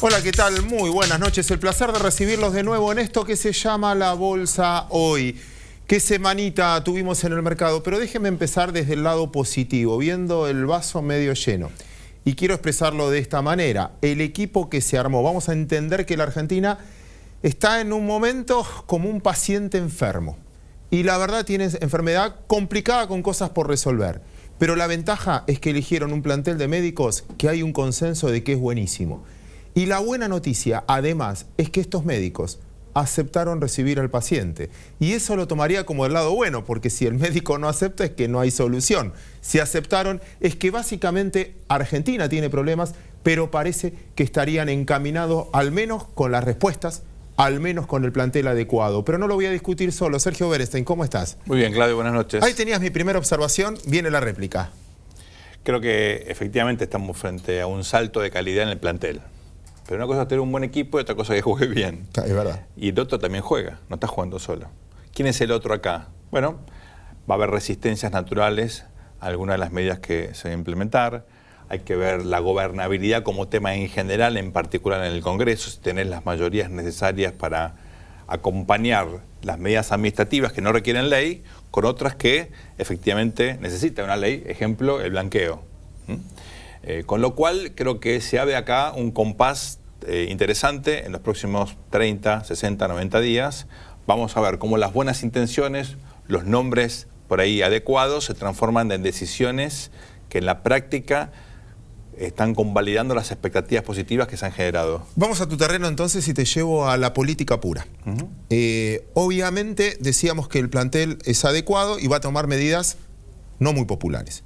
Hola, ¿qué tal? Muy buenas noches. El placer de recibirlos de nuevo en esto que se llama La Bolsa Hoy. ¿Qué semanita tuvimos en el mercado? Pero déjenme empezar desde el lado positivo, viendo el vaso medio lleno. Y quiero expresarlo de esta manera. El equipo que se armó, vamos a entender que la Argentina está en un momento como un paciente enfermo. Y la verdad tiene enfermedad complicada con cosas por resolver. Pero la ventaja es que eligieron un plantel de médicos que hay un consenso de que es buenísimo. Y la buena noticia, además, es que estos médicos aceptaron recibir al paciente. Y eso lo tomaría como el lado bueno, porque si el médico no acepta es que no hay solución. Si aceptaron es que básicamente Argentina tiene problemas, pero parece que estarían encaminados al menos con las respuestas, al menos con el plantel adecuado. Pero no lo voy a discutir solo. Sergio Berestein, ¿cómo estás? Muy bien, Claudio, buenas noches. Ahí tenías mi primera observación, viene la réplica. Creo que efectivamente estamos frente a un salto de calidad en el plantel. Pero una cosa es tener un buen equipo y otra cosa es que juegue bien. Es verdad. Y el otro también juega, no está jugando solo. ¿Quién es el otro acá? Bueno, va a haber resistencias naturales a algunas de las medidas que se van a implementar. Hay que ver la gobernabilidad como tema en general, en particular en el Congreso, si tenés las mayorías necesarias para acompañar las medidas administrativas que no requieren ley con otras que efectivamente necesitan una ley. Ejemplo, el blanqueo. Con lo cual creo que se abre acá un compás interesante en los próximos 30, 60, 90 días. Vamos a ver cómo las buenas intenciones, los nombres por ahí adecuados se transforman en decisiones que en la práctica están convalidando las expectativas positivas que se han generado. Vamos a tu terreno entonces y te llevo a la política pura. Obviamente decíamos que el plantel es adecuado y va a tomar medidas no muy populares.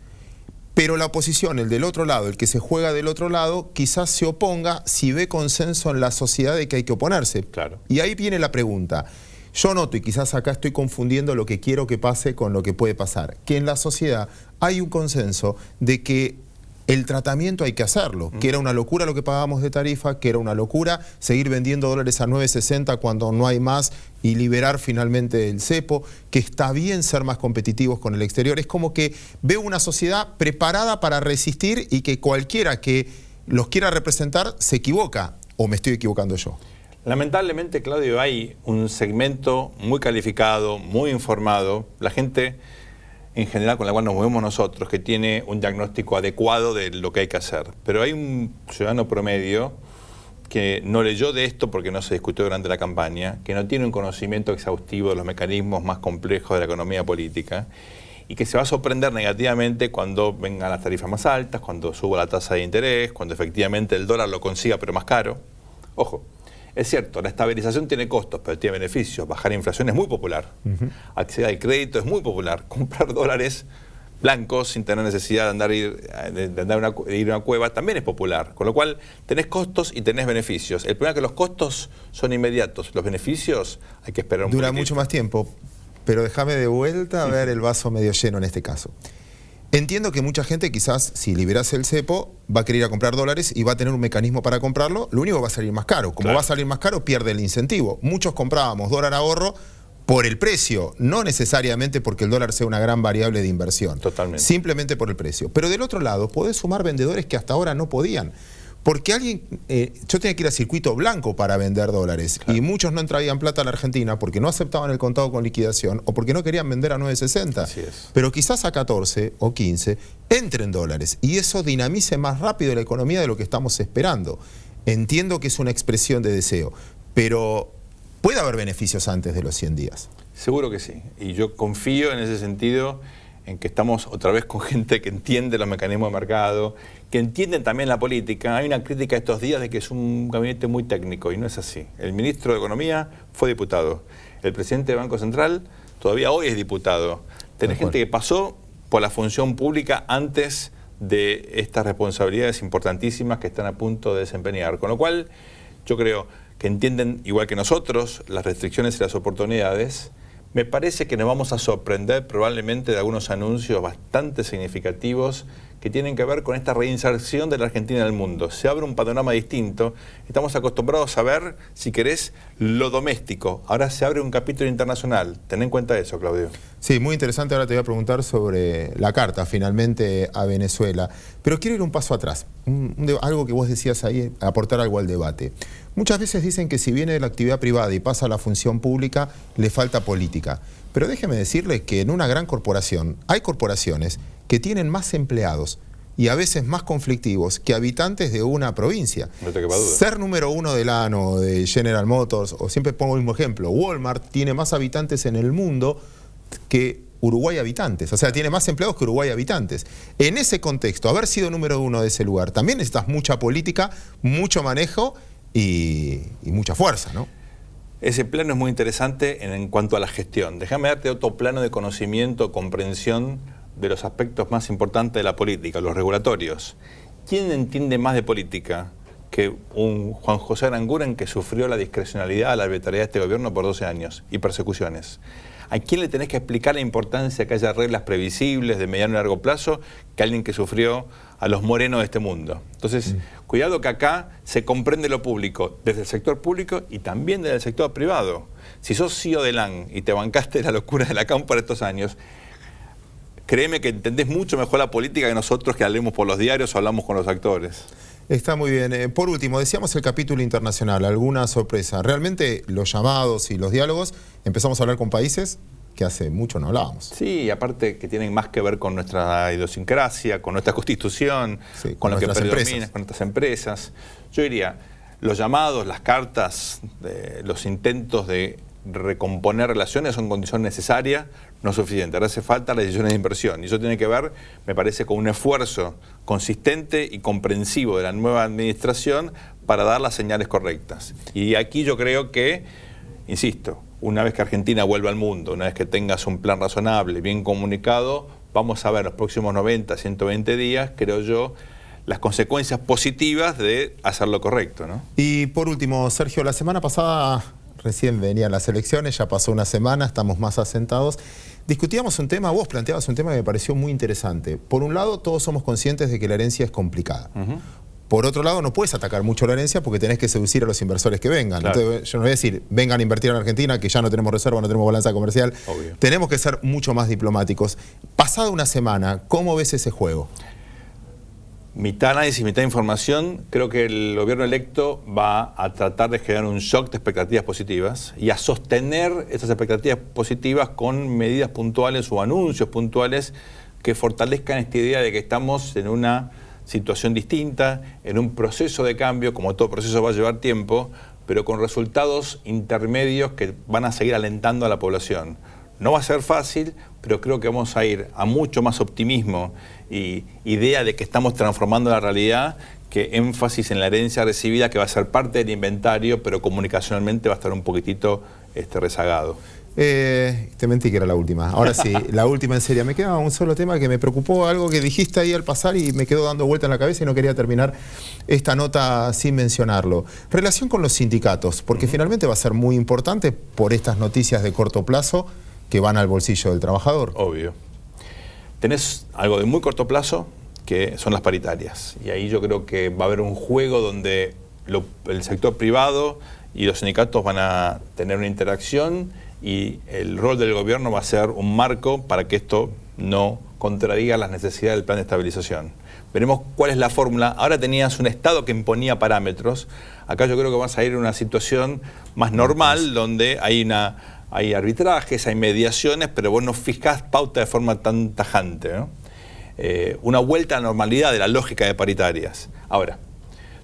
Pero la oposición, el del otro lado, el que se juega del otro lado, quizás se oponga si ve consenso en la sociedad de que hay que oponerse. Claro. Y ahí viene la pregunta. Yo noto, y quizás acá estoy confundiendo lo que quiero que pase con lo que puede pasar, que en la sociedad hay un consenso de que el tratamiento hay que hacerlo, que era una locura lo que pagábamos de tarifa, que era una locura seguir vendiendo dólares a 9.60 cuando no hay más y liberar finalmente el cepo, que está bien ser más competitivos con el exterior. Es como que veo una sociedad preparada para resistir y que cualquiera que los quiera representar se equivoca, o me estoy equivocando yo. Lamentablemente, Claudio, hay un segmento muy calificado, muy informado, la gente en general con la cual nos movemos nosotros, que tiene un diagnóstico adecuado de lo que hay que hacer. Pero hay un ciudadano promedio que no leyó de esto porque no se discutió durante la campaña, que no tiene un conocimiento exhaustivo de los mecanismos más complejos de la economía política y que se va a sorprender negativamente cuando vengan las tarifas más altas, cuando suba la tasa de interés, cuando efectivamente el dólar lo consiga pero más caro. Ojo. Es cierto, la estabilización tiene costos, pero tiene beneficios. Bajar la inflación es muy popular. Acceder al crédito es muy popular. Comprar dólares blancos sin tener necesidad de ir a una cueva también es popular. Con lo cual, tenés costos y tenés beneficios. El problema es que los costos son inmediatos. Los beneficios hay que esperar un poquito. Dura mucho más tiempo, pero déjame de vuelta a ver el vaso medio lleno en este caso. Entiendo que mucha gente quizás, si liberase el cepo, va a querer ir a comprar dólares y va a tener un mecanismo para comprarlo. Lo único que va a salir más caro. Como va a salir más caro, pierde el incentivo. Muchos comprábamos dólar ahorro por el precio, no necesariamente porque el dólar sea una gran variable de inversión. Totalmente. Simplemente por el precio. Pero del otro lado, podés sumar vendedores que hasta ahora no podían. Porque alguien, yo tenía que ir a circuito blanco para vender dólares, claro, y muchos no traían plata a la Argentina porque no aceptaban el contado con liquidación o porque no querían vender a 9.60. Así es. Pero quizás a 14 o 15 entren dólares y eso dinamice más rápido la economía de lo que estamos esperando. Entiendo que es una expresión de deseo, pero puede haber beneficios antes de los 100 días. Seguro que sí, y yo confío en ese sentido en que estamos otra vez con gente que entiende los mecanismos de mercado, que entienden también la política. Hay una crítica estos días de que es un gabinete muy técnico y no es así. El ministro de Economía fue diputado. El presidente del Banco Central todavía hoy es diputado. Tenés gente que pasó por la función pública antes de estas responsabilidades importantísimas que están a punto de desempeñar. Con lo cual, yo creo que entienden, igual que nosotros, las restricciones y las oportunidades, Me parece que nos vamos a sorprender probablemente de algunos anuncios bastante significativos que tienen que ver con esta reinserción de la Argentina en el mundo. Se abre un panorama distinto. Estamos acostumbrados a ver, si querés, lo doméstico. Ahora se abre un capítulo internacional. Ten en cuenta eso, Claudio. Sí, muy interesante. Ahora te voy a preguntar sobre la carta finalmente a Venezuela. Pero quiero ir un paso atrás. Algo que vos decías ahí, aportar algo al debate. Muchas veces dicen que si viene de la actividad privada y pasa a la función pública, le falta política. Pero déjeme decirle que en una gran corporación hay corporaciones que tienen más empleados y a veces más conflictivos que habitantes de una provincia. No te quepa duda. Ser número uno de ANO, de General Motors, o siempre pongo el mismo ejemplo, Walmart tiene más habitantes en el mundo que Uruguay habitantes. O sea, tiene más empleados que Uruguay habitantes. En ese contexto, haber sido número uno de ese lugar, también necesitas mucha política, mucho manejo y mucha fuerza, ¿no? Ese plano es muy interesante en cuanto a la gestión. Déjame darte otro plano de conocimiento, comprensión de los aspectos más importantes de la política, los regulatorios. ¿Quién entiende más de política que un Juan José Aranguren que sufrió la discrecionalidad, la arbitrariedad de este gobierno por 12 años y persecuciones? ¿A quién le tenés que explicar la importancia de que haya reglas previsibles de mediano y largo plazo que alguien que sufrió a los morenos de este mundo? Entonces, cuidado que acá se comprende lo público desde el sector público y también desde el sector privado. Si sos CEO de LAN y te bancaste la locura de la CAM por estos años, créeme que entendés mucho mejor la política que nosotros que hablemos por los diarios o hablamos con los actores. Está muy bien. Por último, decíamos el capítulo internacional, ¿alguna sorpresa? Realmente los llamados y los diálogos, empezamos a hablar con países que hace mucho no hablábamos. Sí, y aparte que tienen más que ver con nuestra idiosincrasia, con nuestra constitución, sí, con lo que predomina, empresas. con nuestras empresas. Yo diría, los llamados, las cartas, los intentos de recomponer relaciones son condición necesaria, no suficiente. Ahora hace falta las decisiones de inversión y eso tiene que ver, me parece, con un esfuerzo consistente y comprensivo de la nueva administración para dar las señales correctas. Y aquí yo creo que, insisto, una vez que Argentina vuelva al mundo, una vez que tengas un plan razonable, bien comunicado, vamos a ver los próximos 90, 120 días, creo yo, las consecuencias positivas de hacer lo correcto, ¿no? Y por último, Sergio, la semana pasada recién venían las elecciones, ya pasó una semana, estamos más asentados. Discutíamos un tema, vos planteabas un tema que me pareció muy interesante. Por un lado, todos somos conscientes de que la herencia es complicada. Por otro lado, no puedes atacar mucho la herencia porque tenés que seducir a los inversores que vengan. Claro. Entonces, yo no voy a decir, vengan a invertir en Argentina, que ya no tenemos reserva, no tenemos balanza comercial. Obvio. Tenemos que ser mucho más diplomáticos. Pasada una semana, ¿cómo ves ese juego? Mitad análisis, mitad información. Creo que el gobierno electo va a tratar de generar un shock de expectativas positivas y a sostener esas expectativas positivas con medidas puntuales o anuncios puntuales que fortalezcan esta idea de que estamos en una situación distinta, en un proceso de cambio, como todo proceso va a llevar tiempo, pero con resultados intermedios que van a seguir alentando a la población. No va a ser fácil, pero creo que vamos a ir a mucho más optimismo y idea de que estamos transformando la realidad que énfasis en la herencia recibida, que va a ser parte del inventario, pero comunicacionalmente va a estar un poquitito rezagado. Te mentí que era la última. Ahora sí, la última en serio. Me queda un solo tema que me preocupó, algo que dijiste ahí al pasar y me quedó dando vuelta en la cabeza y no quería terminar esta nota sin mencionarlo. Relación con los sindicatos, porque finalmente va a ser muy importante por estas noticias de corto plazo que van al bolsillo del trabajador. Obvio. Tenés algo de muy corto plazo, que son las paritarias. Y ahí yo creo que va a haber un juego donde el sector privado y los sindicatos van a tener una interacción y el rol del gobierno va a ser un marco para que esto no contradiga las necesidades del plan de estabilización. Veremos cuál es la fórmula. Ahora tenías un Estado que imponía parámetros. Acá yo creo que vas a ir a una situación más normal, donde hay arbitrajes, hay mediaciones, pero vos no fijás pauta de forma tan tajante, ¿no? Una vuelta a la normalidad de la lógica de paritarias. Ahora,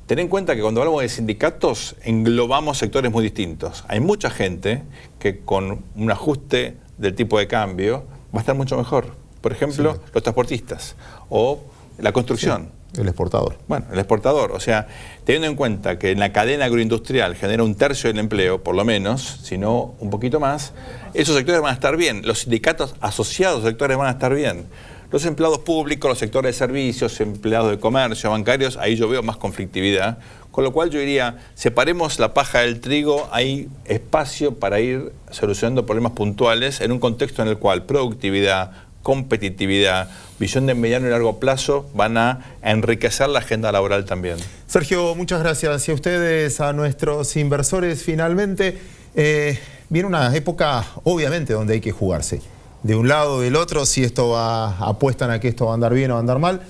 ten en cuenta que cuando hablamos de sindicatos englobamos sectores muy distintos. Hay mucha gente que con un ajuste del tipo de cambio va a estar mucho mejor. Por ejemplo, sí, los transportistas o la construcción. Sí, el exportador. Bueno, el exportador. O sea, teniendo en cuenta que en la cadena agroindustrial genera un tercio del empleo, por lo menos, si no un poquito más, esos sectores van a estar bien. Los sindicatos asociados a sectores van a estar bien. Los empleados públicos, los sectores de servicios, empleados de comercio, bancarios, ahí yo veo más conflictividad. Con lo cual yo diría, separemos la paja del trigo, hay espacio para ir solucionando problemas puntuales en un contexto en el cual productividad, competitividad, visión de mediano y largo plazo van a enriquecer la agenda laboral también. Sergio, muchas gracias. Y a ustedes, a nuestros inversores, finalmente viene una época, obviamente, donde hay que jugarse. De un lado o del otro, si esto apuestan a que esto va a andar bien o va a andar mal.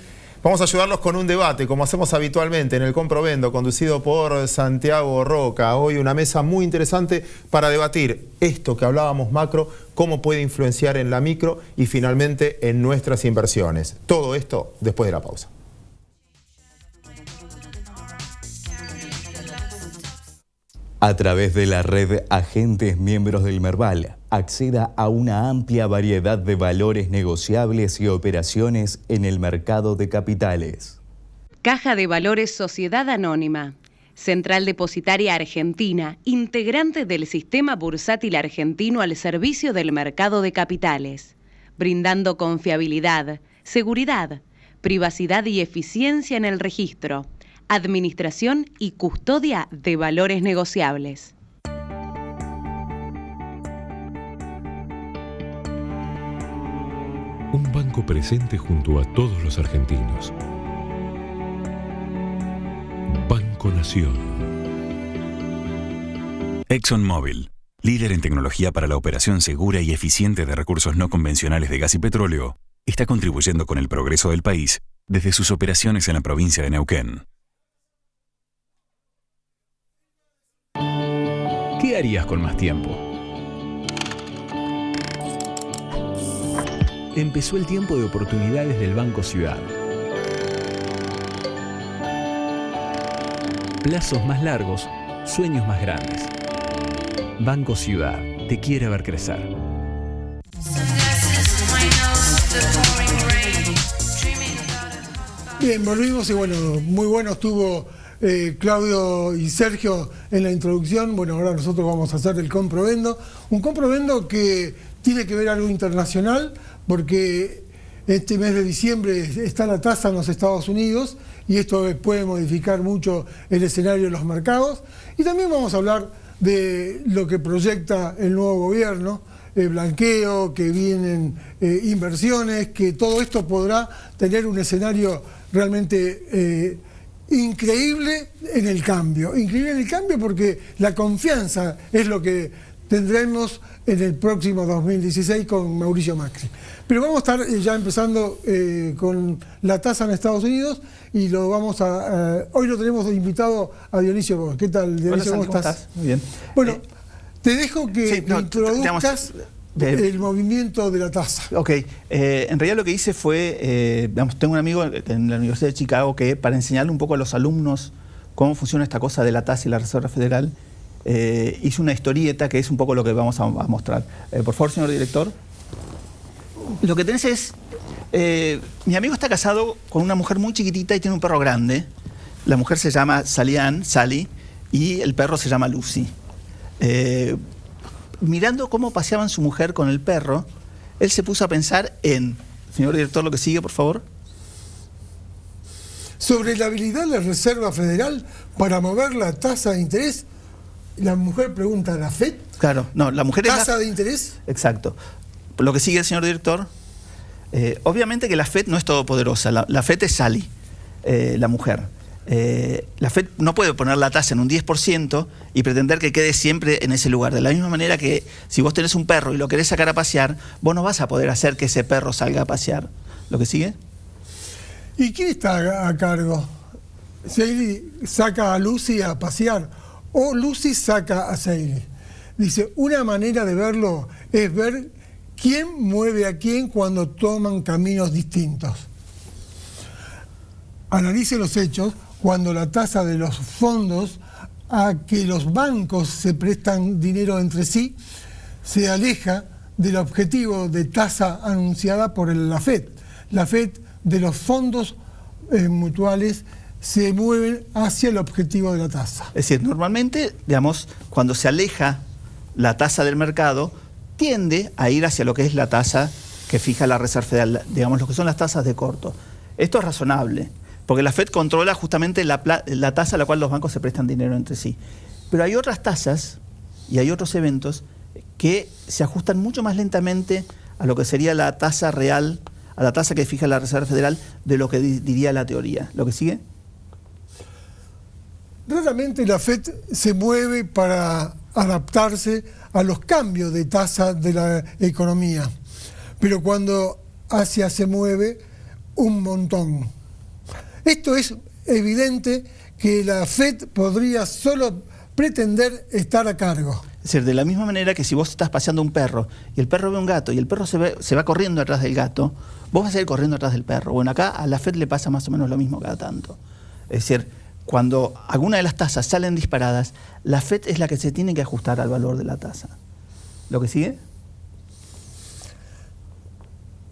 Vamos a ayudarlos con un debate, como hacemos habitualmente en el Comprovendo, conducido por Santiago Roca. Hoy una mesa muy interesante para debatir esto que hablábamos macro, cómo puede influenciar en la micro y finalmente en nuestras inversiones. Todo esto después de la pausa. A través de la red Agentes Miembros del Merval, acceda a una amplia variedad de valores negociables y operaciones en el mercado de capitales. Caja de Valores Sociedad Anónima, Central Depositaria Argentina, integrante del Sistema Bursátil Argentino al servicio del mercado de capitales, brindando confiabilidad, seguridad, privacidad y eficiencia en el registro, administración y custodia de valores negociables. Un banco presente junto a todos los argentinos. Banco Nación. ExxonMobil, líder en tecnología para la operación segura y eficiente de recursos no convencionales de gas y petróleo, está contribuyendo con el progreso del país desde sus operaciones en la provincia de Neuquén. ¿Qué harías con más tiempo? Empezó el tiempo de oportunidades del Banco Ciudad. Plazos más largos, sueños más grandes. Banco Ciudad te quiere ver crecer. Bien, volvimos y bueno, muy bueno estuvo Claudio y Sergio en la introducción. Bueno, ahora nosotros vamos a hacer el Comprovendo. Un Comprovendo que tiene que ver algo internacional, porque este mes de diciembre está la tasa en los Estados Unidos y esto puede modificar mucho el escenario de los mercados. Y también vamos a hablar de lo que proyecta el nuevo gobierno, el blanqueo, que vienen inversiones, que todo esto podrá tener un escenario realmente increíble en el cambio. Increíble en el cambio porque la confianza es lo que tendremos en el próximo 2016 con Mauricio Macri. Pero vamos a estar ya empezando con la tasa en Estados Unidos y lo vamos a... hoy lo tenemos invitado a Dionisio Gómez. ¿Qué tal, Dionisio? Hola, ¿cómo estás? Muy bien. Bueno, te dejo que introduzcas el movimiento de la tasa. Ok, en realidad lo que hice fue, tengo un amigo en la Universidad de Chicago que para enseñarle un poco a los alumnos cómo funciona esta cosa de la tasa y la Reserva Federal, hice una historieta que es un poco lo que vamos a mostrar. Por favor, señor director. Lo que tenés es, mi amigo está casado con una mujer muy chiquitita y tiene un perro grande. La mujer se llama Sally, y el perro se llama Lucy. Mirando cómo paseaban su mujer con el perro, él se puso a pensar en... Señor director, lo que sigue, por favor. Sobre la habilidad de la Reserva Federal para mover la tasa de interés, la mujer pregunta a la FED. Claro, no, la mujer ¿Tasa es de interés? Exacto. Lo que sigue, señor director. Obviamente que la FED no es todopoderosa. La FED es Sally, la mujer. La FED no puede poner la tasa en un 10% y pretender que quede siempre en ese lugar. De la misma manera que si vos tenés un perro y lo querés sacar a pasear, vos no vas a poder hacer que ese perro salga a pasear. ¿Lo que sigue? ¿Y quién está a cargo? Sally saca a Lucy a pasear o Lucy saca a Sally. Dice, una manera de verlo es ver quién mueve a quién cuando toman caminos distintos. Analice los hechos cuando la tasa de los fondos a que los bancos se prestan dinero entre sí se aleja del objetivo de tasa anunciada por la FED. La FED de los fondos mutuales se mueven hacia el objetivo de la tasa. Es decir, normalmente, digamos, cuando se aleja la tasa del mercado, tiende a ir hacia lo que es la tasa que fija la Reserva Federal, digamos, lo que son las tasas de corto. Esto es razonable, porque la Fed controla justamente la tasa a la cual los bancos se prestan dinero entre sí. Pero hay otras tasas y hay otros eventos que se ajustan mucho más lentamente a lo que sería la tasa real, a la tasa que fija la Reserva Federal, de lo que diría la teoría. ¿Lo que sigue? Raramente la Fed se mueve para adaptarse a los cambios de tasa de la economía, pero cuando Asia se mueve, un montón. Esto es evidente que la Fed podría solo pretender estar a cargo. Es decir, de la misma manera que si vos estás paseando un perro y el perro ve un gato y el perro se va corriendo atrás del gato, vos vas a ir corriendo atrás del perro. Bueno, acá a la Fed le pasa más o menos lo mismo cada tanto. Es decir, cuando alguna de las tasas salen disparadas, la Fed es la que se tiene que ajustar al valor de la tasa. ¿Lo que sigue?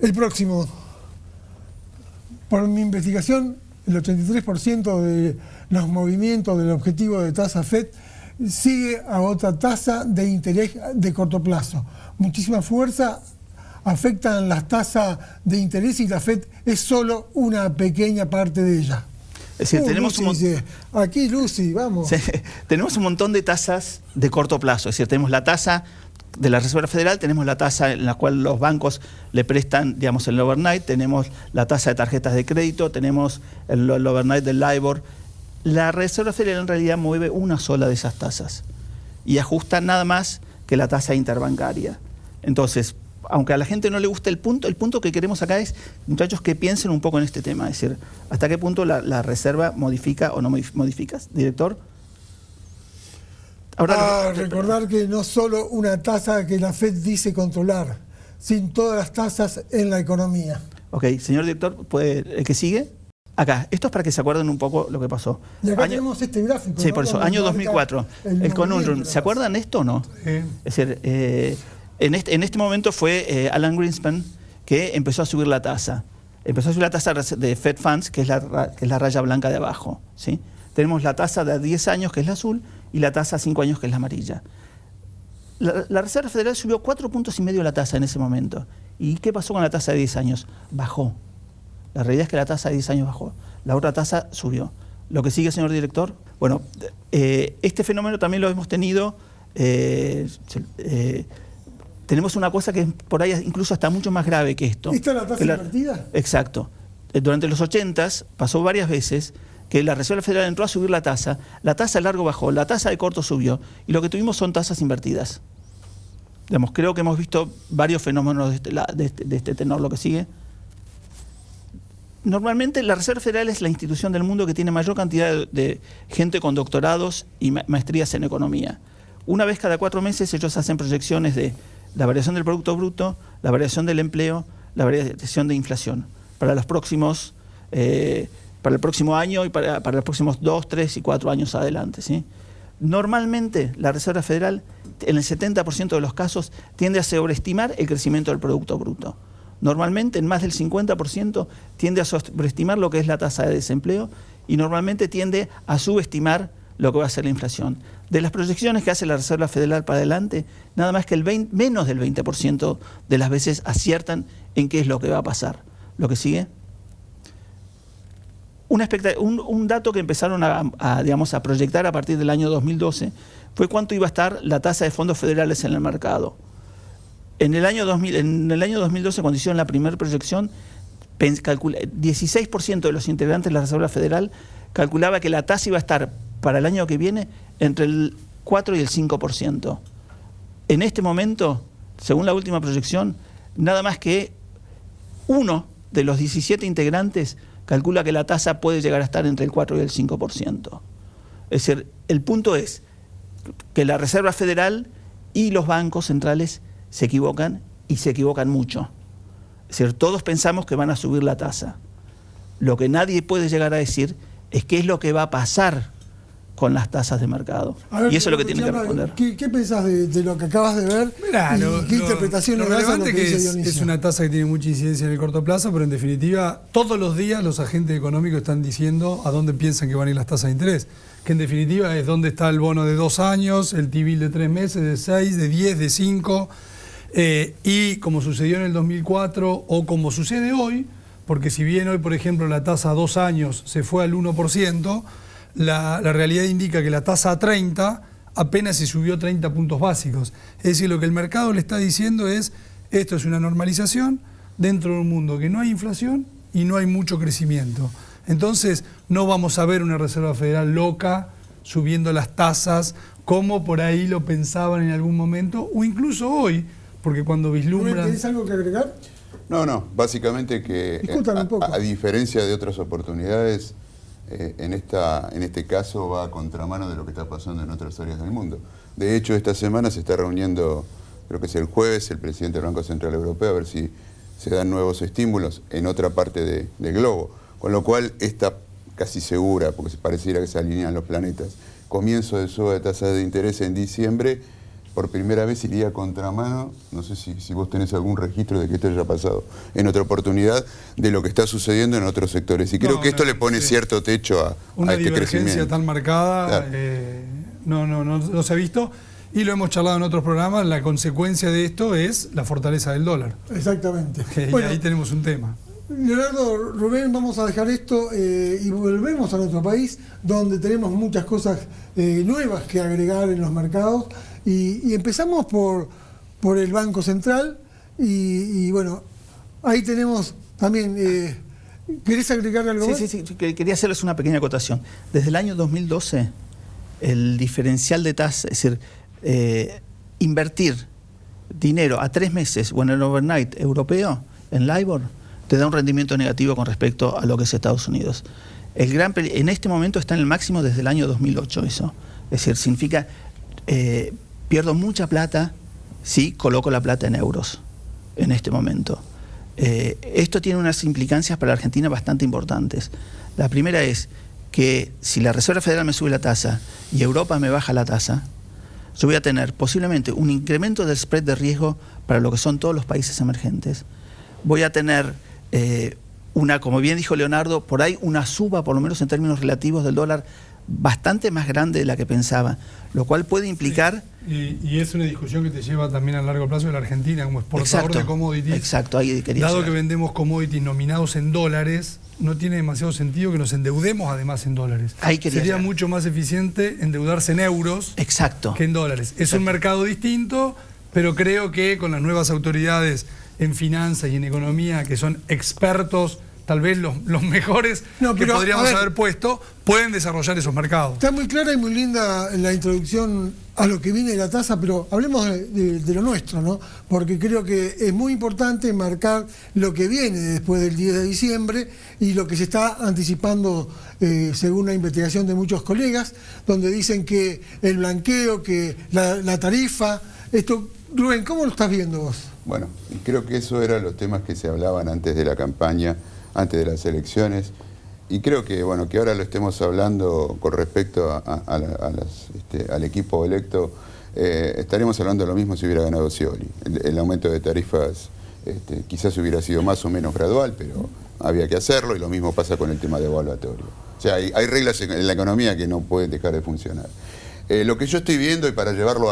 El próximo. Por mi investigación, el 83% de los movimientos del objetivo de tasa Fed sigue a otra tasa de interés de corto plazo. Muchísima fuerza afectan las tasas de interés y la Fed es solo una pequeña parte de ella. Es decir, tenemos aquí Lucy, vamos. Tenemos un montón de tasas de corto plazo. Es decir, tenemos la tasa de la Reserva Federal, tenemos la tasa en la cual los bancos le prestan, digamos, el overnight, tenemos la tasa de tarjetas de crédito, tenemos el overnight del LIBOR. La Reserva Federal en realidad mueve una sola de esas tasas y ajusta nada más que la tasa interbancaria. Entonces, aunque a la gente no le guste el punto que queremos acá es, muchachos, que piensen un poco en este tema. Es decir, ¿hasta qué punto la Reserva modifica o no modifica? Director. Ahora, recordar que no solo una tasa que la Fed dice controlar, sino todas las tasas en la economía. Ok, señor director, ¿el que sigue? Acá, esto es para que se acuerden un poco lo que pasó. Y acá tenemos este gráfico. Sí, ¿no? por eso, año 2004, el conundrum. ¿Se acuerdan esto o no? Sí. Es decir, en este momento fue Alan Greenspan que empezó a subir la tasa. Empezó a subir la tasa de Fed Funds, que es la raya blanca de abajo, ¿sí? Tenemos la tasa de 10 años, que es la azul, y la tasa a 5 años, que es la amarilla. La Reserva Federal subió 4,5 puntos la tasa en ese momento. ¿Y qué pasó con la tasa de 10 años? Bajó. La realidad es que la tasa de 10 años bajó. La otra tasa subió. ¿Lo que sigue, señor director? Bueno, este fenómeno también lo hemos tenido. Tenemos una cosa que por ahí incluso está mucho más grave que esto. ¿Esta es la tasa invertida? Exacto. Durante los 80s pasó varias veces que la Reserva Federal entró a subir la tasa de largo bajó, la tasa de corto subió, y lo que tuvimos son tasas invertidas. Digamos, creo que hemos visto varios fenómenos de este tenor. ¿Lo que sigue? Normalmente la Reserva Federal es la institución del mundo que tiene mayor cantidad de gente con doctorados y maestrías en economía. Una vez cada 4 meses ellos hacen proyecciones de la variación del Producto Bruto, la variación del empleo, la variación de inflación para los próximos, para el próximo año y para los próximos 2, 3 y 4 años adelante, ¿sí? Normalmente la Reserva Federal en el 70% de los casos tiende a sobreestimar el crecimiento del Producto Bruto. Normalmente en más del 50% tiende a sobreestimar lo que es la tasa de desempleo y normalmente tiende a subestimar lo que va a ser la inflación. De las proyecciones que hace la Reserva Federal para adelante, nada más que menos del 20% de las veces aciertan en qué es lo que va a pasar. ¿Lo que sigue? Un dato que empezaron a proyectar a partir del año 2012 fue cuánto iba a estar la tasa de fondos federales en el mercado. En el año 2012, cuando hicieron la primera proyección, 16% de los integrantes de la Reserva Federal calculaba que la tasa iba a estar para el año que viene entre el 4 y el 5%. En este momento, según la última proyección, nada más que uno de los 17 integrantes calcula que la tasa puede llegar a estar entre el 4 y el 5%. Es decir, el punto es que la Reserva Federal y los bancos centrales se equivocan y se equivocan mucho. Es decir, todos pensamos que van a subir la tasa. Lo que nadie puede llegar a decir es qué es lo que va a pasar con las tasas de mercado. Ver, y eso es lo que tiene que responder. ¿Qué pensás de lo que acabas de ver? Mirá, ¿Qué interpretación lo le das a relevante lo que dice es Dionisio? una tasa que tiene mucha incidencia en el corto plazo, pero en definitiva, todos los días los agentes económicos están diciendo a dónde piensan que van a ir las tasas de interés. Que en definitiva es dónde está el bono de 2 años, el T-bill de 3 meses, de 6, de 10, de 5. Y como sucedió en el 2004 o como sucede hoy, porque si bien hoy, por ejemplo, la tasa a 2 años se fue al 1%, la realidad indica que la tasa a 30 apenas se subió 30 puntos básicos. Es decir, lo que el mercado le está diciendo es, esto es una normalización dentro de un mundo que no hay inflación y no hay mucho crecimiento. Entonces, no vamos a ver una Reserva Federal loca subiendo las tasas como por ahí lo pensaban en algún momento, o incluso hoy, porque cuando vislumbran... ¿Tienes algo que agregar? No, básicamente que a diferencia de otras oportunidades, en este caso va a contramano de lo que está pasando en otras áreas del mundo. De hecho, esta semana se está reuniendo, creo que es el jueves, el presidente del Banco Central Europeo, a ver si se dan nuevos estímulos en otra parte del globo. Con lo cual está casi segura, porque pareciera que se alinean los planetas. Comienzo de suba de tasa de interés en diciembre, por primera vez iría a contramano, no sé si vos tenés algún registro de que esto haya pasado en otra oportunidad, de lo que está sucediendo en otros sectores. Y creo que esto le pone cierto techo a este crecimiento. Una divergencia tan marcada, claro. No se ha visto, y lo hemos charlado en otros programas, la consecuencia de esto es la fortaleza del dólar. Exactamente. Bueno, y ahí tenemos un tema. Leonardo, Rubén, vamos a dejar esto y volvemos a nuestro país, donde tenemos muchas cosas nuevas que agregar en los mercados. Y empezamos por el Banco Central y bueno, ahí tenemos también... ¿Querés agregar algo más? Sí, quería hacerles una pequeña acotación. Desde el año 2012, el diferencial de tasa, es decir, invertir dinero a 3 meses o en el overnight europeo, en LIBOR, te da un rendimiento negativo con respecto a lo que es Estados Unidos. En este momento está en el máximo desde el año 2008 eso. Es decir, significa... pierdo mucha plata si coloco la plata en euros en este momento. Esto tiene unas implicancias para la Argentina bastante importantes. La primera es que si la Reserva Federal me sube la tasa y Europa me baja la tasa, yo voy a tener posiblemente un incremento del spread de riesgo para lo que son todos los países emergentes. Voy a tener como bien dijo Leonardo, por ahí una suba, por lo menos en términos relativos del dólar, bastante más grande de la que pensaba, lo cual puede implicar... Sí. Y es una discusión que te lleva también a largo plazo de la Argentina como exportador de commodities. Exacto, ahí quería Dado llegar. que vendemos commodities nominados en dólares, no tiene demasiado sentido que nos endeudemos además en dólares. Sería mucho más eficiente endeudarse en euros que en dólares. Es un mercado distinto, pero creo que con las nuevas autoridades en finanzas y en economía, que son expertos, tal vez los mejores que podríamos haber puesto, pueden desarrollar esos mercados. Está muy clara y muy linda la introducción a lo que viene de la tasa, pero hablemos de lo nuestro, ¿no? Porque creo que es muy importante marcar lo que viene después del 10 de diciembre y lo que se está anticipando según la investigación de muchos colegas, donde dicen que el blanqueo, que la tarifa, esto... Rubén, ¿cómo lo estás viendo vos? Bueno, creo que eso eran los temas que se hablaban antes de la campaña, antes de las elecciones, y creo que bueno que ahora lo estemos hablando con respecto al equipo electo, estaremos hablando de lo mismo si hubiera ganado Scioli. El aumento de tarifas quizás hubiera sido más o menos gradual, pero había que hacerlo, y lo mismo pasa con el tema de evaluatorio. O sea, hay reglas en la economía que no pueden dejar de funcionar. Lo que yo estoy viendo, y para llevarlo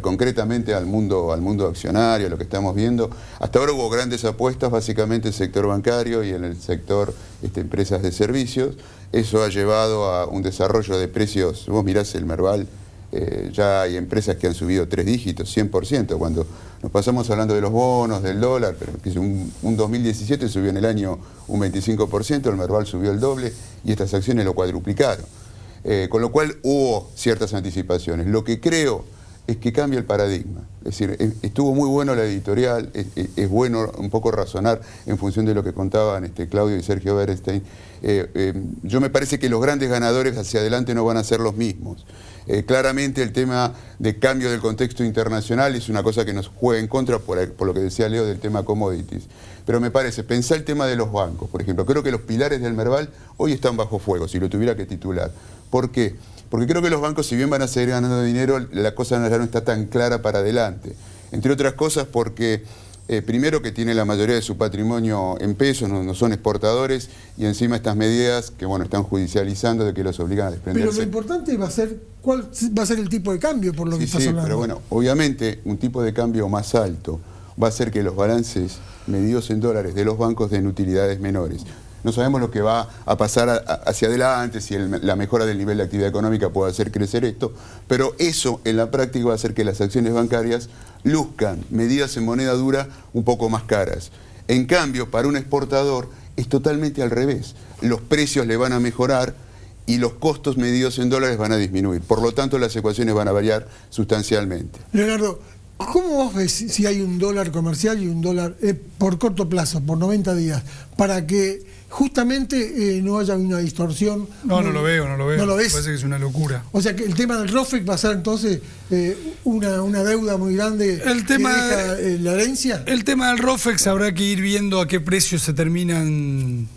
concretamente al mundo accionario, lo que estamos viendo, hasta ahora hubo grandes apuestas, básicamente en el sector bancario y en el sector empresas de servicios. Eso ha llevado a un desarrollo de precios. Vos mirás el Merval, ya hay empresas que han subido 3 dígitos, 100%, cuando nos pasamos hablando de los bonos, del dólar, pero un 2017 subió en el año un 25%, el Merval subió el doble y estas acciones lo cuadruplicaron. Con lo cual hubo ciertas anticipaciones. Lo que creo es que cambia el paradigma. Es decir, estuvo muy bueno la editorial, es bueno un poco razonar en función de lo que contaban Claudio y Sergio Berenstein. Yo me parece que los grandes ganadores hacia adelante no van a ser los mismos. Claramente el tema de cambio del contexto internacional es una cosa que nos juega en contra por lo que decía Leo del tema commodities. Pero me parece, pensá el tema de los bancos, por ejemplo. Creo que los pilares del Merval hoy están bajo fuego, si lo tuviera que titular. ¿Por qué? Porque creo que los bancos, si bien van a seguir ganando dinero, la cosa ya no está tan clara para adelante. Entre otras cosas porque, primero, que tiene la mayoría de su patrimonio en pesos, no son exportadores, y encima estas medidas que están judicializando de que los obligan a desprenderse. Pero lo importante va a ser cuál va a ser el tipo de cambio, por lo que estás hablando. Pero bueno, obviamente un tipo de cambio más alto, va a hacer que los balances medidos en dólares de los bancos den utilidades menores. No sabemos lo que va a pasar hacia adelante, si la mejora del nivel de actividad económica puede hacer crecer esto, pero eso en la práctica va a hacer que las acciones bancarias luzcan medidas en moneda dura un poco más caras. En cambio, para un exportador es totalmente al revés. Los precios le van a mejorar y los costos medidos en dólares van a disminuir. Por lo tanto, las ecuaciones van a variar sustancialmente. Leonardo, ¿cómo vos ves si hay un dólar comercial y un dólar por corto plazo, por 90 días, para que justamente no haya una distorsión? No lo veo. ¿No lo ves? Parece que es una locura. O sea que el tema del ROFEC va a ser entonces una deuda muy grande que deja la herencia. El tema del ROFEX habrá que ir viendo a qué precios se terminan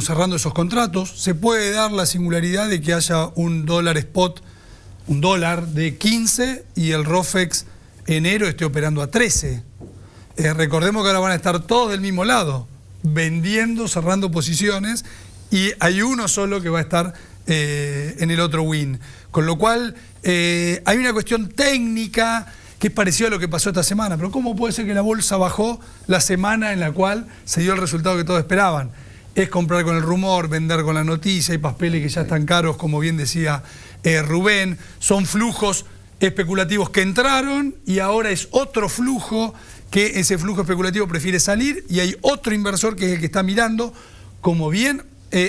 cerrando esos contratos. Se puede dar la singularidad de que haya un dólar spot, un dólar de 15 y el ROFEX enero esté operando a 13. Recordemos que ahora van a estar todos del mismo lado, vendiendo, cerrando posiciones, y hay uno solo que va a estar en el otro win. Con lo cual hay una cuestión técnica que es parecida a lo que pasó esta semana. Pero ¿cómo puede ser que la bolsa bajó la semana en la cual se dio el resultado que todos esperaban? Es comprar con el rumor, vender con la noticia, hay papeles que ya están caros, como bien decía Rubén, son flujos especulativos que entraron y ahora es otro flujo que ese flujo especulativo prefiere salir y hay otro inversor que es el que está mirando, como bien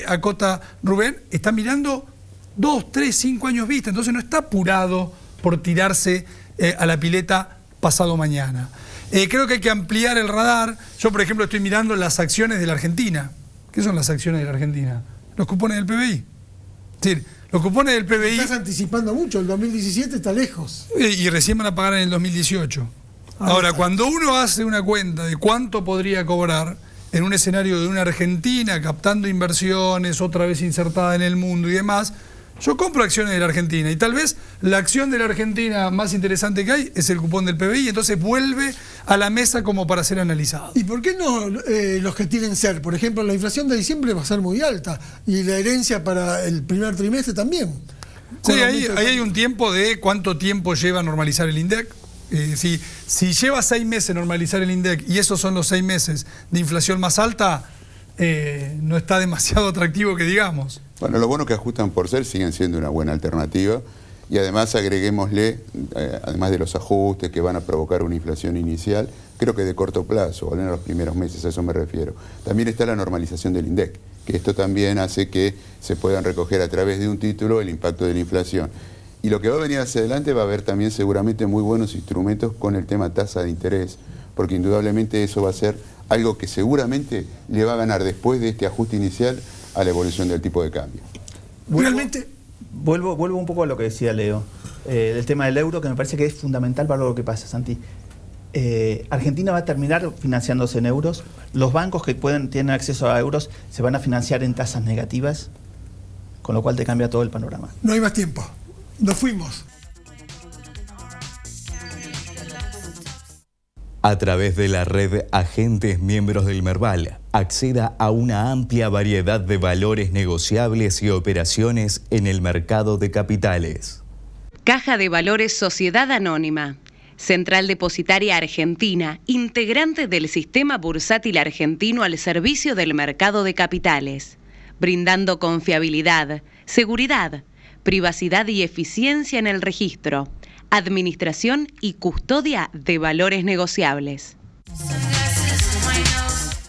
acota Rubén, está mirando 2, 3, 5 años vista, entonces no está apurado por tirarse a la pileta pasado mañana. Creo que hay que ampliar el radar. Yo, por ejemplo, estoy mirando las acciones de la Argentina. ¿Qué son las acciones de la Argentina? Los cupones del PBI. Es decir, los cupones del PBI... Estás anticipando mucho, el 2017 está lejos. Y recién van a pagar en el 2018. Ahora, cuando uno hace una cuenta de cuánto podría cobrar en un escenario de una Argentina captando inversiones, otra vez insertada en el mundo y demás, yo compro acciones de la Argentina y tal vez la acción de la Argentina más interesante que hay es el cupón del PBI, entonces vuelve a la mesa como para ser analizado. ¿Y por qué no los que tienen ser? Por ejemplo, la inflación de diciembre va a ser muy alta y la herencia para el primer trimestre también. Sí, ahí hay un tiempo de cuánto tiempo lleva a normalizar el INDEC. Si lleva 6 meses normalizar el INDEC y esos son los 6 meses de inflación más alta, no está demasiado atractivo que digamos. Bueno, los bonos que ajustan por ser siguen siendo una buena alternativa y además agreguémosle, además de los ajustes que van a provocar una inflación inicial, creo que de corto plazo, o al menos los primeros meses, a eso me refiero. También está la normalización del INDEC, que esto también hace que se puedan recoger a través de un título el impacto de la inflación. Y lo que va a venir hacia adelante va a haber también seguramente muy buenos instrumentos con el tema tasa de interés, porque indudablemente eso va a ser algo que seguramente le va a ganar después de este ajuste inicial a la evolución del tipo de cambio. Realmente... Vuelvo un poco a lo que decía Leo, el tema del euro, que me parece que es fundamental para lo que pasa, Santi. Argentina va a terminar financiándose en euros, los bancos que tienen acceso a euros se van a financiar en tasas negativas, con lo cual te cambia todo el panorama. No hay más tiempo, nos fuimos. A través de la red Agentes Miembros del Merval, acceda a una amplia variedad de valores negociables y operaciones en el mercado de capitales. Caja de Valores Sociedad Anónima. Central Depositaria Argentina, integrante del sistema bursátil argentino al servicio del mercado de capitales, brindando confiabilidad, seguridad, privacidad y eficiencia en el registro, administración y custodia de valores negociables.